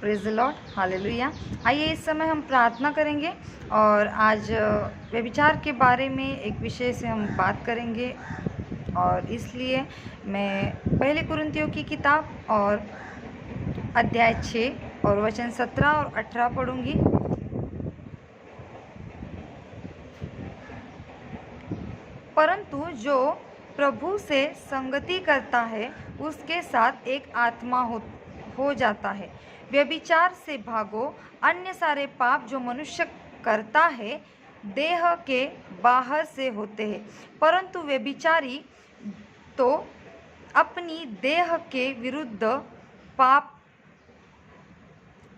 Praise the Lord, hallelujah. आइए इस समय हम प्रार्थना करेंगे और आज व्यभिचार के बारे में एक विषय से हम बात करेंगे। और इसलिए मैं पहले कुरिन्थियों की किताब और अध्याय 6 और वचन 17 और 18 पढ़ूंगी। परंतु जो प्रभु से संगति करता है उसके साथ एक आत्मा हो जाता है। व्यभिचार से भागो। अन्य सारे पाप जो मनुष्य करता है देह के बाहर से होते हैं, परंतु व्यभिचारी तो अपनी देह के विरुद्ध पाप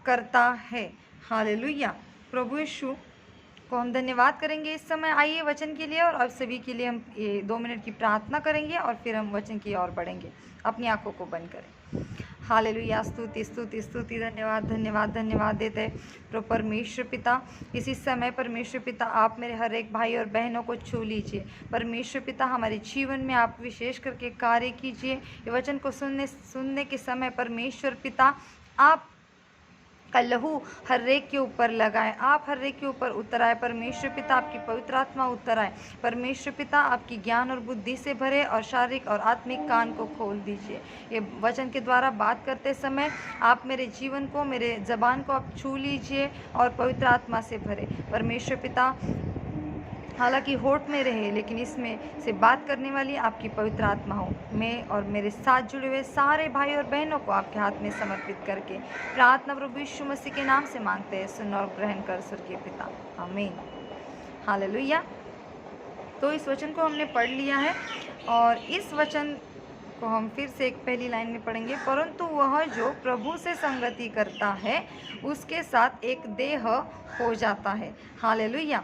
करता है। हालेलुया। प्रभु यीशु को हम धन्यवाद करेंगे इस समय। आइए वचन के लिए और अब सभी के लिए हम ये 2 मिनट की प्रार्थना करेंगे और फिर हम वचन की ओर बढ़ेंगे। अपनी आंखों को बंद करें। हालेलुया। स्तुति स्तुति स्तुति, धन्यवाद धन्यवाद धन्यवाद देते हैं प्रभु परमेश्वर पिता। इसी समय परमेश्वर पिता आप मेरे हर एक भाई और बहनों को छू लीजिए। परमेश्वर पिता हमारे जीवन में आप विशेष करके कार्य कीजिए। ये वचन को सुनने के समय परमेश्वर पिता आप का लहू हर एक के ऊपर लगाए, आप हर एक के ऊपर उतर आए। परमेश्वर पिता आपकी पवित्र आत्मा उतर आए। परमेश्वर पिता आपकी ज्ञान और बुद्धि से भरे और शारीरिक और आत्मिक कान को खोल दीजिए। ये वचन के द्वारा बात करते समय आप मेरे जीवन को, मेरे जबान को आप छू लीजिए और पवित्र आत्मा से भरे। परमेश्वर पिता हालांकि होठ में रहे लेकिन इसमें से बात करने वाली आपकी पवित्र आत्मा हो। मैं और मेरे साथ जुड़े हुए सारे भाई और बहनों को आपके हाथ में समर्पित करके प्रार्थना प्रभु यीशु मसीह के नाम से मांगते हैं। सुन और ग्रहण कर स्वर्गीय पिता, आमीन। हालेलुया। तो इस वचन को हमने पढ़ लिया है और इस वचन को हम फिर से एक पहली लाइन में पढ़ेंगे। परंतु वह जो प्रभु से संगति करता है उसके साथ एक देह हो जाता है। हालेलुया।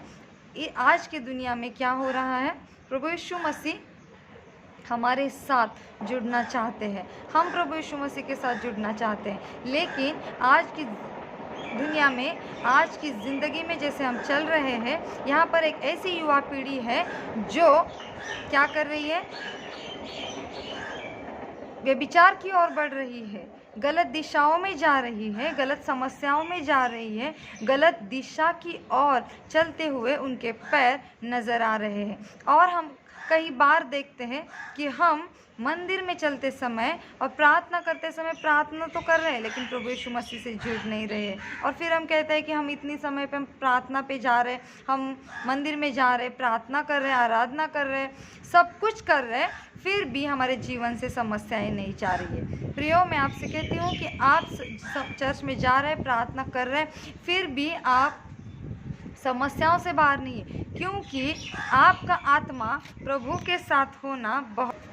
आज की दुनिया में क्या हो रहा है, प्रभु यीशु मसीह हमारे साथ जुड़ना चाहते हैं, हम प्रभु यीशु मसीह के साथ जुड़ना चाहते हैं, लेकिन आज की दुनिया में, आज की ज़िंदगी में जैसे हम चल रहे हैं, यहाँ पर एक ऐसी युवा पीढ़ी है जो क्या कर रही है, व्यभिचार की ओर बढ़ रही है, गलत दिशाओं में जा रही है, गलत समस्याओं में जा रही है, गलत दिशा की ओर चलते हुए उनके पैर नज़र आ रहे हैं। और हम कई बार देखते हैं कि हम मंदिर में चलते समय और प्रार्थना करते समय प्रार्थना तो कर रहे हैं लेकिन प्रभु यीशु मसीह से जुड़ नहीं रहे हैं। और फिर हम कहते हैं कि हम इतनी समय पे हम प्रार्थना पे जा रहे हैं, हम मंदिर में जा रहे हैं, प्रार्थना कर रहे हैं, आराधना कर रहे हैं, सब कुछ कर रहे हैं, फिर भी हमारे जीवन से समस्याएं नहीं जा रही है। प्रियो, मैं आपसे कहती हूँ कि आप चर्च में जा रहे हैं, प्रार्थना कर रहे हैं, फिर भी आप समस्याओं से बाहर नहीं है, क्योंकि आपका आत्मा प्रभु के साथ होना बहुत,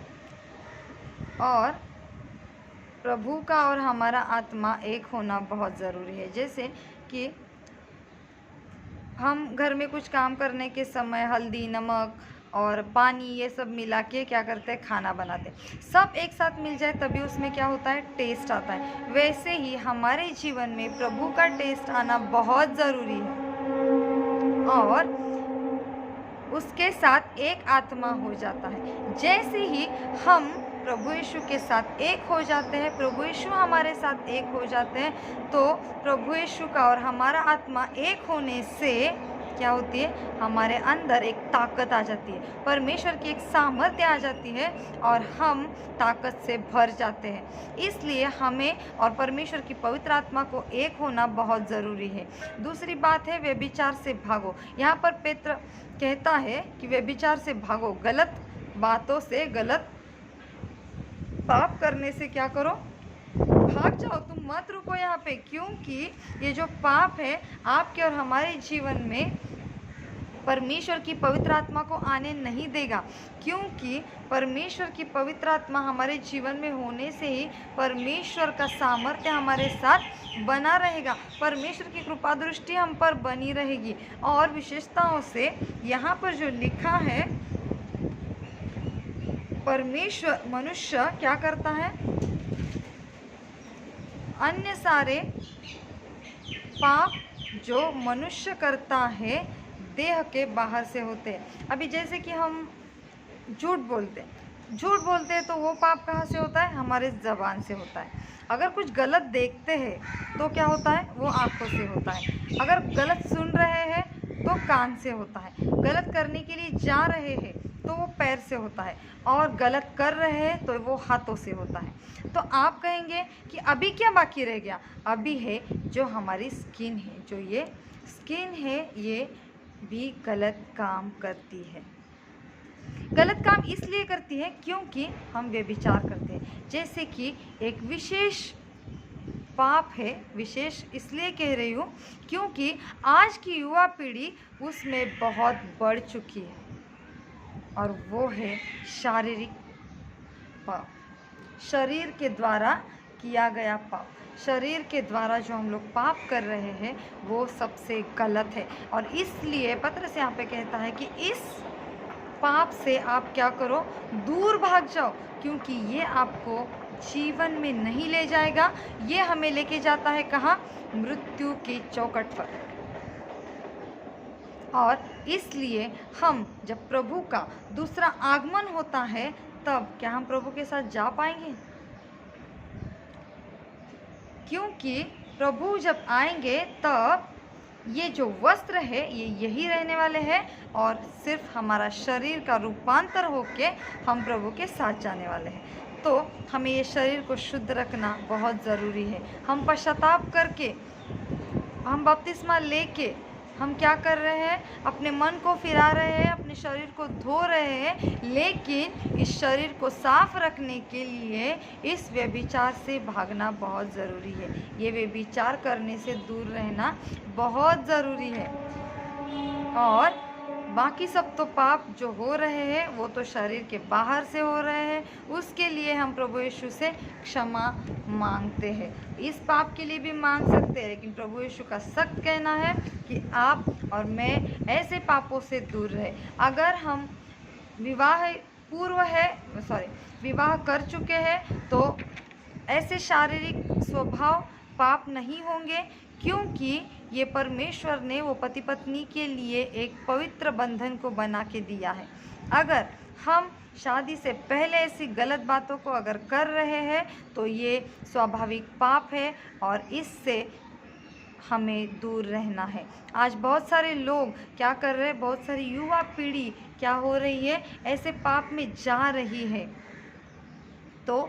और प्रभु का और हमारा आत्मा एक होना बहुत ज़रूरी है। जैसे कि हम घर में कुछ काम करने के समय हल्दी, नमक और पानी ये सब मिला के क्या करते हैं, खाना बनाते हैं। सब एक साथ मिल जाए तभी उसमें क्या होता है, टेस्ट आता है। वैसे ही हमारे जीवन में प्रभु का टेस्ट आना बहुत ज़रूरी है और उसके साथ एक आत्मा हो जाता है। जैसे ही हम प्रभु यीशु के साथ एक हो जाते हैं, प्रभु यीशु हमारे साथ एक हो जाते हैं, तो प्रभु यीशु का और हमारा आत्मा एक होने से क्या होती है, हमारे अंदर एक ताकत आ जाती है, परमेश्वर की एक सामर्थ्य आ जाती है और हम ताकत से भर जाते हैं। इसलिए हमें और परमेश्वर की पवित्र आत्मा को एक होना बहुत ज़रूरी है। दूसरी बात है, व्यभिचार से भागो। यहाँ पर पेत्र कहता है कि व्यभिचार से भागो, गलत बातों से, गलत पाप करने से क्या करो, भाग जाओ, तुम मत रुको यहाँ पे, क्योंकि ये जो पाप है आपके और हमारे जीवन में परमेश्वर की पवित्र आत्मा को आने नहीं देगा। क्योंकि परमेश्वर की पवित्र आत्मा हमारे जीवन में होने से ही परमेश्वर का सामर्थ्य हमारे साथ बना रहेगा, परमेश्वर की कृपा दृष्टि हम पर बनी रहेगी। और विशेषताओं से यहाँ पर जो लिखा है, परमेश्वर, मनुष्य क्या करता है, अन्य सारे पाप जो मनुष्य करता है देह के बाहर से होते हैं। अभी जैसे कि हम झूठ बोलते हैं, झूठ बोलते हैं तो वो पाप कहाँ से होता है? हमारे ज़बान से होता है। अगर कुछ गलत देखते हैं तो क्या होता है? वो आँखों से होता है। अगर गलत सुन रहे हैं तो कान से होता है। गलत करने के लिए जा रहे हैं तो वो पैर से होता है, और गलत कर रहे हैं तो वो हाथों से होता है। तो आप कहेंगे कि अभी क्या बाकी रह गया? अभी है जो हमारी स्किन है, जो ये स्किन है ये भी गलत काम करती है। गलत काम इसलिए करती है क्योंकि हम व्यभिचार करते हैं। जैसे कि एक विशेष पाप है, विशेष इसलिए कह रही हूँ क्योंकि आज की युवा पीढ़ी उसमें बहुत बढ़ चुकी है, और वो है शारीरिक पाप। शरीर के द्वारा किया गया पाप, शरीर के द्वारा जो हम लोग पाप कर रहे हैं वो सबसे गलत है। और इसलिए पत्रस यहाँ पे कहता है कि इस पाप से आप क्या करो? दूर भाग जाओ, क्योंकि ये आपको जीवन में नहीं ले जाएगा। ये हमें लेके जाता है कहाँ? मृत्यु की चौखट पर। और इसलिए हम जब प्रभु का दूसरा आगमन होता है तब क्या हम प्रभु के साथ जा पाएंगे? क्योंकि प्रभु जब आएंगे तब ये जो वस्त्र है ये यही रहने वाले हैं, और सिर्फ हमारा शरीर का रूपांतर होके हम प्रभु के साथ जाने वाले हैं। तो हमें ये शरीर को शुद्ध रखना बहुत ज़रूरी है। हम पश्चाताप करके, हम बपतिस्मा लेके हम क्या कर रहे हैं? अपने मन को फिरा रहे हैं, अपने शरीर को धो रहे हैं, लेकिन इस शरीर को साफ रखने के लिए इस व्यभिचार से भागना बहुत ज़रूरी है। ये व्यभिचार करने से दूर रहना बहुत ज़रूरी है। और बाकी सब तो पाप जो हो रहे हैं वो तो शरीर के बाहर से हो रहे हैं, उसके लिए हम प्रभु यीशु से क्षमा मांगते हैं। इस पाप के लिए भी मांग सकते हैं, लेकिन प्रभु यीशु का सख्त कहना है कि आप और मैं ऐसे पापों से दूर रहे। अगर हम विवाह कर चुके हैं तो ऐसे शारीरिक स्वभाव पाप नहीं होंगे, क्योंकि ये परमेश्वर ने वो पति पत्नी के लिए एक पवित्र बंधन को बना के दिया है। अगर हम शादी से पहले ऐसी गलत बातों को अगर कर रहे हैं तो ये स्वाभाविक पाप है, और इससे हमें दूर रहना है। आज बहुत सारे लोग क्या कर रहे हैं? बहुत सारी युवा पीढ़ी क्या हो रही है? ऐसे पाप में जा रही है। तो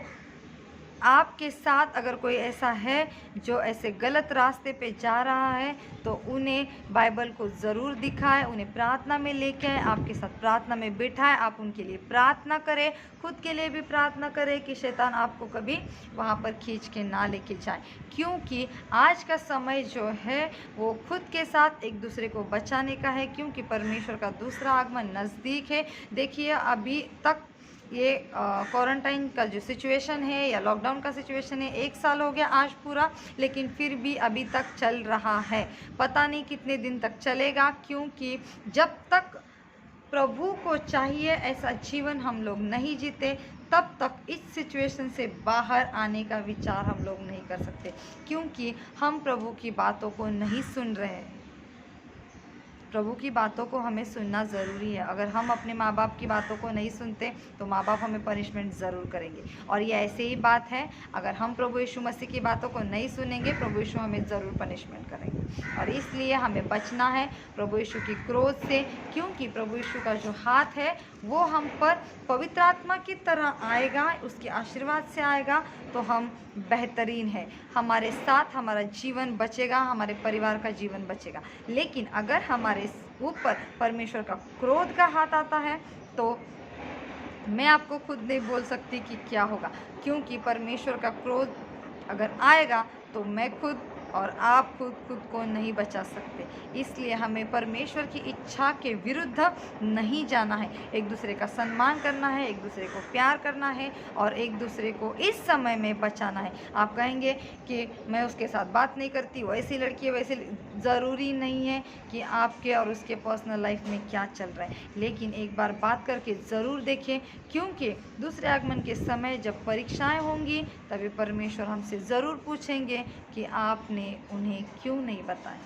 आपके साथ अगर कोई ऐसा है जो ऐसे गलत रास्ते पे जा रहा है तो उन्हें बाइबल को ज़रूर दिखाएं, उन्हें प्रार्थना में लेके आए, आपके साथ प्रार्थना में बिठाएं, आप उनके लिए प्रार्थना करें, खुद के लिए भी प्रार्थना करें कि शैतान आपको कभी वहाँ पर खींच के ना लेके जाए। क्योंकि आज का समय जो है वो खुद के साथ एक दूसरे को बचाने का है, क्योंकि परमेश्वर का दूसरा आगमन नज़दीक है। देखिए अभी तक ये क्वारंटाइन का जो सिचुएशन है या लॉकडाउन का सिचुएशन है 1 साल हो गया आज पूरा, लेकिन फिर भी अभी तक चल रहा है। पता नहीं कितने दिन तक चलेगा, क्योंकि जब तक प्रभु को चाहिए ऐसा जीवन हम लोग नहीं जीते तब तक इस सिचुएशन से बाहर आने का विचार हम लोग नहीं कर सकते, क्योंकि हम प्रभु की बातों को नहीं सुन रहे हैं। प्रभु की बातों को हमें सुनना ज़रूरी है। अगर हम अपने माँ बाप की बातों को नहीं सुनते तो माँ बाप हमें पनिशमेंट ज़रूर करेंगे, और ये ऐसे ही बात है, अगर हम प्रभु यीशु मसीह की बातों को नहीं सुनेंगे प्रभु यीशु हमें ज़रूर पनिशमेंट करेंगे। और इसलिए हमें बचना है प्रभु यीशु की क्रोध से, क्योंकि प्रभु यीशु का जो हाथ है वो हम पर पवित्र आत्मा की तरह आएगा, उसके आशीर्वाद से आएगा, तो हम बेहतरीन है, हमारे साथ हमारा जीवन बचेगा, हमारे परिवार का जीवन बचेगा। लेकिन अगर हमारे ऊपर परमेश्वर का क्रोध का हाथ आता है तो मैं आपको खुद नहीं बोल सकती कि क्या होगा, क्योंकि परमेश्वर का क्रोध अगर आएगा तो मैं खुद और आप खुद को नहीं बचा सकते। इसलिए हमें परमेश्वर की इच्छा के विरुद्ध नहीं जाना है, एक दूसरे का सम्मान करना है, एक दूसरे को प्यार करना है, और एक दूसरे को इस समय में बचाना है। आप कहेंगे कि मैं उसके साथ बात नहीं करती, वैसी लड़की है, वैसे ज़रूरी नहीं है कि आपके और उसके पर्सनल लाइफ में क्या चल रहा है, लेकिन एक बार बात करके ज़रूर देखें, क्योंकि दूसरे आगमन के समय जब परीक्षाएं होंगी तभी परमेश्वर हमसे ज़रूर पूछेंगे कि आपने उन्हें क्यों नहीं बताया,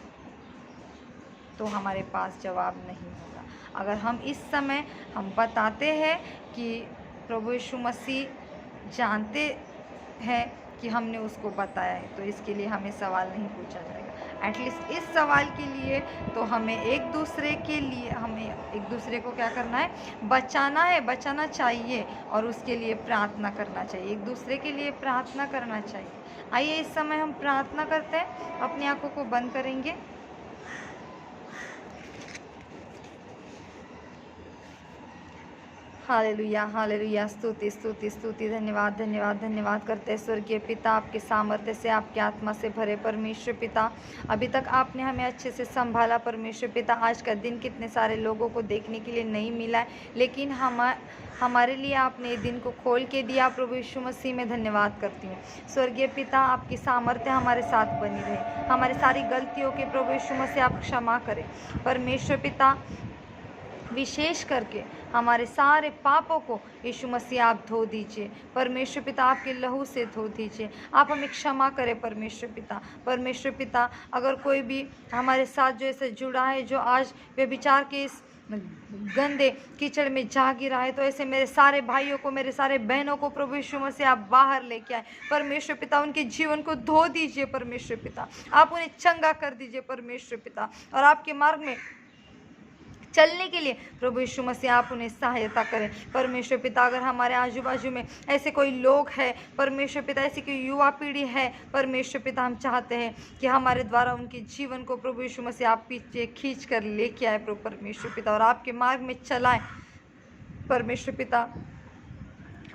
तो हमारे पास जवाब नहीं होगा। अगर हम इस समय हम बताते हैं कि प्रभु यीशु मसीह जानते हैं कि हमने उसको बताया है, तो इसके लिए हमें सवाल नहीं पूछा जाएगा। एटलीस्ट इस सवाल के लिए तो हमें एक दूसरे को क्या करना है, बचाना चाहिए और उसके लिए प्रार्थना करना चाहिए, एक दूसरे के लिए प्रार्थना करना चाहिए। आइए इस समय हम प्रार्थना करते हैं, अपनी आंखों को बंद करेंगे। हालेलुया, हालेलुया, स्तुति स्तुति स्तुति, धन्यवाद धन्यवाद धन्यवाद करते हैं स्वर्गीय पिता, आपके सामर्थ्य से, आपके आत्मा से भरे परमेश्वर पिता। अभी तक आपने हमें अच्छे से संभाला परमेश्वर पिता। आज का दिन कितने सारे लोगों को देखने के लिए नहीं मिला है, लेकिन हमारे लिए आपने दिन को खोल के दिया। प्रभु यीशु मसीह में धन्यवाद करती हूँ स्वर्गीय पिता, आपकी सामर्थ्य हमारे साथ बनी रहे। हमारी सारी गलतियों के प्रभु यीशु मसीह आप क्षमा करें परमेश्वर पिता। विशेष करके हमारे सारे पापों को यीशु मसीह आप धो दीजिए परमेश्वर पिता, आपके लहू से धो दीजिए। आप हमें क्षमा करें परमेश्वर पिता। परमेश्वर पिता, अगर कोई भी हमारे साथ जो ऐसे जुड़ा है, जो आज व्यभिचार के इस गंदे कीचड़ में जा गिरा है, तो ऐसे मेरे सारे भाइयों को, मेरे सारे बहनों को प्रभु यीशु मसीह आप बाहर लेके आए परमेश्वर पिता। उनके जीवन को धो दीजिए परमेश्वर पिता, आप उन्हें चंगा कर दीजिए परमेश्वर पिता, और आपके मार्ग में चलने के लिए प्रभु यीशु मसीह आप उन्हें सहायता करें परमेश्वर पिता। अगर हमारे आजू बाजू में ऐसे कोई लोग हैं परमेश्वर पिता, ऐसी कोई युवा पीढ़ी है परमेश्वर पिता, हम चाहते हैं कि हमारे द्वारा उनके जीवन को प्रभु यीशु मसीह आप पीछे खींच कर लेके आए प्रभु परमेश्वर पिता, और आपके मार्ग में चलाएं परमेश्वर पिता।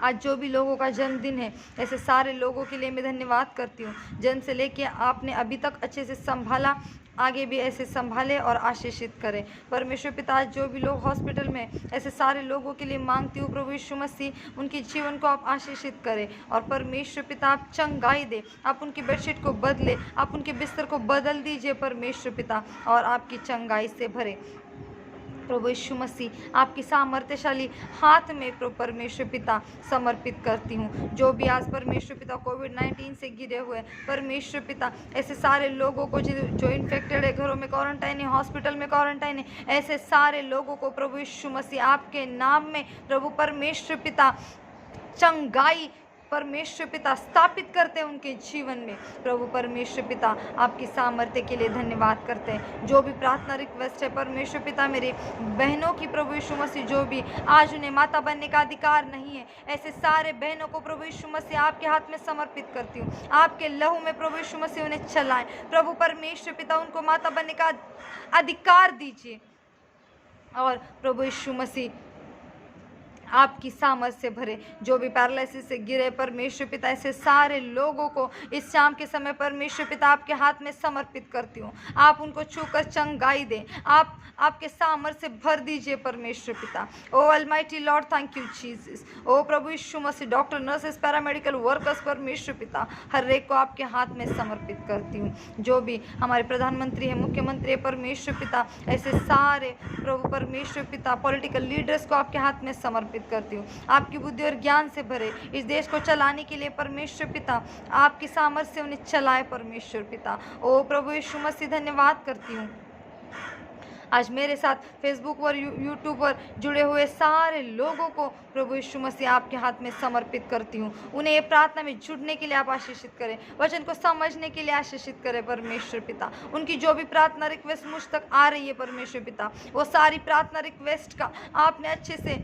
आज जो भी लोगों का जन्मदिन है, ऐसे सारे लोगों के लिए मैं धन्यवाद करती हूँ। जन्म से लेके आपने अभी तक अच्छे से संभाला, आगे भी ऐसे संभाले और आशीषित करें परमेश्वर पिता। आज जो भी लोग हॉस्पिटल में, ऐसे सारे लोगों के लिए मांगती हूँ प्रभु यीशु मसीह, उनके जीवन को आप आशीषित करें और परमेश्वर पिता आप चंगाई दे, आप उनकी बेडशीट को बदले, आप उनके बिस्तर को बदल दीजिए परमेश्वर पिता, और आपकी चंगाई से भरे प्रभु यीशु मसीह। आपकी सामर्थ्यशाली हाथ में प्रभु परमेश्वर पिता समर्पित करती हूँ। जो भी आज परमेश्वर पिता कोविड-19 से गिरे हुए परमेश्वर पिता, ऐसे सारे लोगों को जो इन्फेक्टेड है, घरों में क्वारंटाइन है, हॉस्पिटल में क्वारंटाइन है, ऐसे सारे लोगों को प्रभु यीशु मसीह आपके नाम में प्रभु परमेश्वर पिता चंगाई परमेश्वर पिता स्थापित करते हैं उनके जीवन में प्रभु परमेश्वर पिता। आपकी सामर्थ्य के लिए धन्यवाद करते हैं। जो भी प्रार्थना रिक्वेस्ट है परमेश्वर पिता, मेरी बहनों की प्रभु यीशु मसीह, जो भी आज उन्हें माता बनने का अधिकार नहीं है, ऐसे सारे बहनों को प्रभु यीशु मसीह आपके हाथ में समर्पित करती हूँ। आपके लहू में प्रभु यीशु मसीह उन्हें चलाएं प्रभु परमेश्वर पिता, उनको माता बनने का अधिकार दीजिए, और प्रभु यीशु मसीह आपकी सामर्थ से भरे। जो भी पैरालिसिस से गिरे परमेश्वर पिता, ऐसे सारे लोगों को इस शाम के समय परमेश्वर पिता आपके हाथ में समर्पित करती हूँ। आप उनको छूकर चंगाई दें, आप आपके सामर्थ से भर दीजिए परमेश्वर पिता। O almighty Lord, thank you Jesus. ओ प्रभु Yeshu Masih, doctor, nurses, paramedical workers परमेश्वर पिता, हर एक को आपके हाथ में समर्पित करती हूँ। जो भी हमारे प्रधानमंत्री है, मुख्यमंत्री है परमेश्वर पिता, ऐसे सारे प्रभु परमेश्वर पिता पॉलिटिकल लीडर्स को आपके हाथ में समर्पित करती हूँ। आपकी बुद्धि और ज्ञान से भरे इस देश को चलाने के लिए परमेश्वर पिता आपकी सामर्थ्य से उन्हें चलाए परमेश्वर पिता। ओ प्रभु यीशु मसीह, धन्यवाद करती हूँ। आज मेरे साथ फेसबुक और यूट्यूब पर जुड़े हुए सारे लोगों को प्रभु यीशु मसीह आपके हाथ में समर्पित करती हूँ। उन्हें ये प्रार्थना में जुड़ने के लिए आप आशीषित करें, वचन को समझने के लिए आशीषित करें परमेश्वर पिता। उनकी जो भी प्रार्थना रिक्वेस्ट मुझ तक आ रही है परमेश्वर पिता, वो सारी प्रार्थना रिक्वेस्ट का आपने अच्छे से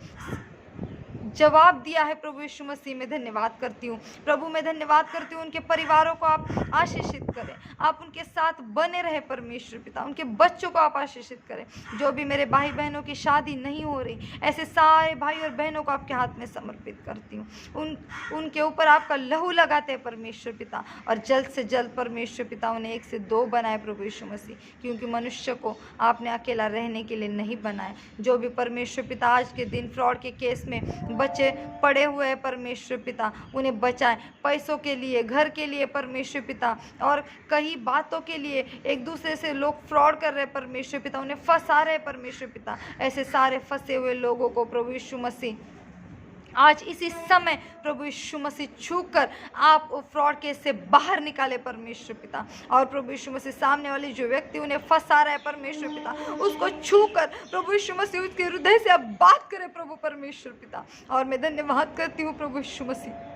जवाब दिया है प्रभु यीशु मसीह में धन्यवाद करती हूँ। प्रभु मैं धन्यवाद करती हूँ, उनके परिवारों को आप आशीषित करें, आप उनके साथ बने रहे परमेश्वर पिता, उनके बच्चों को आप आशीषित करें। जो भी मेरे भाई बहनों की शादी नहीं हो रही, ऐसे सारे भाई और बहनों को आपके हाथ में समर्पित करती हूँ। उनके ऊपर आपका लहू लगाते हैं परमेश्वर पिता, और जल्द से जल्द परमेश्वर पिता उन्हें 1 से 2 बनाए प्रभु यीशु मसीह, क्योंकि मनुष्य को आपने अकेला रहने के लिए नहीं बनाए। जो भी परमेश्वर पिता आज के दिन फ्रॉड के केस में बच्चे पड़े हुए हैं परमेश्वर पिता, उन्हें बचाएं, पैसों के लिए, घर के लिए परमेश्वर पिता, और कई बातों के लिए एक दूसरे से लोग फ्रॉड कर रहे हैं परमेश्वर पिता, उन्हें फंसा रहे हैं परमेश्वर पिता। ऐसे सारे फंसे हुए लोगों को प्रभु यीशु मसीह आज इसी समय प्रभु यीशु मसीह छूकर आप फ्रॉड केस से बाहर निकाले परमेश्वर पिता। और प्रभु यीशु मसीह सामने वाले जो व्यक्ति उन्हें फंसा रहा है परमेश्वर पिता, उसको छूकर प्रभु यीशु मसीह उसके हृदय से अब बात करे प्रभु परमेश्वर पिता। और मैं धन्यवाद करती हूँ प्रभु यीशु मसीह,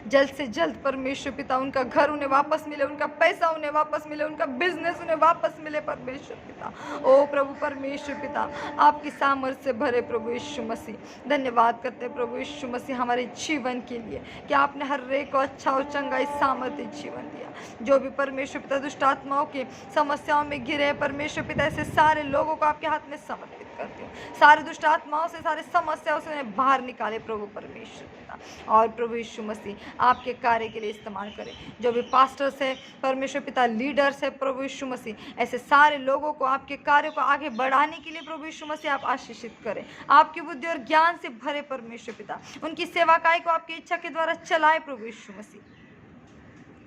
जल्द से जल्द परमेश्वर पिता उनका घर उन्हें वापस मिले, उनका पैसा उन्हें वापस मिले, उनका बिजनेस उन्हें वापस मिले परमेश्वर पिता। ओ प्रभु परमेश्वर पिता, आपकी सामर्थ्य से भरे प्रभु यीशु मसीह। धन्यवाद करते हैं प्रभु यीशु मसीह हमारे जीवन के लिए कि आपने हर एक को अच्छा और चंगा इस सामर्थ्य जीवन दिया। जो भी परमेश्वर पिता दुष्ट आत्माओं की समस्याओं में घिरे हैं परमेश्वर पिता, ऐसे सारे लोगों को आपके हाथ में समर्पित करती हूँ। सारे दुष्ट आत्माओं से, सारे समस्याओं से उन्हें बाहर निकाले प्रभु परमेश्वर पिता। और प्रभु यीशु मसीह आपके कार्य के लिए इस्तेमाल करें। जो भी पास्टर्स है परमेश्वर पिता, लीडर्स है प्रभु यीशु मसीह, ऐसे सारे लोगों को आपके कार्य को आगे बढ़ाने के लिए प्रभु यीशु मसीह आप आशीषित करें। आपकी बुद्धि और ज्ञान से भरे परमेश्वर पिता, उनकी सेवाकाई को आपकी इच्छा के द्वारा चलाए प्रभु यीशु मसीह।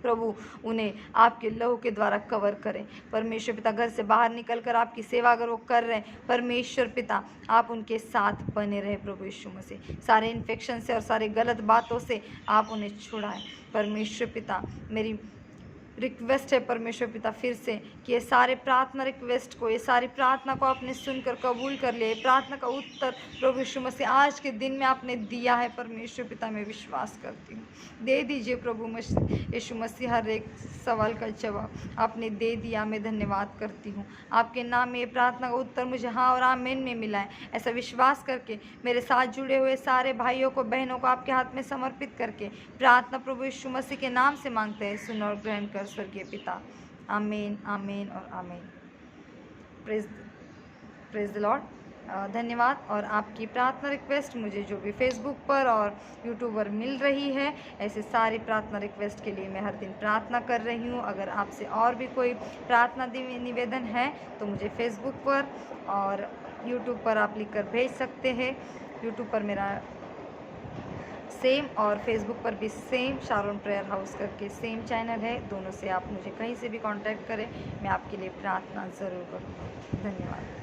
प्रभु उन्हें आपके लहू के द्वारा कवर करें परमेश्वर पिता। घर से बाहर निकलकर आपकी सेवा अगर वो कर रहे हैं परमेश्वर पिता, आप उनके साथ बने रहे प्रभु यीशु मसीह। सारे इन्फेक्शन से और सारे गलत बातों से आप उन्हें छुड़ाएं परमेश्वर पिता। मेरी रिक्वेस्ट है परमेश्वर पिता फिर से कि ये सारे प्रार्थना रिक्वेस्ट को, ये सारी प्रार्थना को आपने सुनकर कबूल कर लिया। प्रार्थना का उत्तर प्रभु यीशु मसीह आज के दिन में आपने दिया है परमेश्वर पिता। मैं विश्वास करती हूँ, दे दीजिए प्रभु यीशु मसीह। हर एक सवाल का जवाब आपने दे दिया, मैं धन्यवाद करती हूँ। आपके नाम में ये प्रार्थना का उत्तर मुझे हाँ और आमीन में मिला है। ऐसा विश्वास करके मेरे साथ जुड़े हुए सारे भाइयों को, बहनों को आपके हाथ में समर्पित करके प्रार्थना प्रभु यीशु मसीह के नाम से मांगते हैं। सुन और ग्रहण कर स्वर्गीय पिता। आमीन, आमीन और आमीन। Praise the Lord. धन्यवाद। और आपकी प्रार्थना रिक्वेस्ट मुझे जो भी फेसबुक पर और यूट्यूब पर मिल रही है, ऐसे सारी प्रार्थना रिक्वेस्ट के लिए मैं हर दिन प्रार्थना कर रही हूँ। अगर आपसे और भी कोई प्रार्थना निवेदन है तो मुझे फेसबुक पर और यूट्यूब पर आप लिखकर भेज सकते हैं। यूट्यूब पर मेरा सेम और फेसबुक पर भी सेम शारोन प्रेयर हाउस करके सेम चैनल है। दोनों से आप मुझे कहीं से भी कांटेक्ट करें, मैं आपके लिए प्रार्थना ज़रूर करूँगा। धन्यवाद।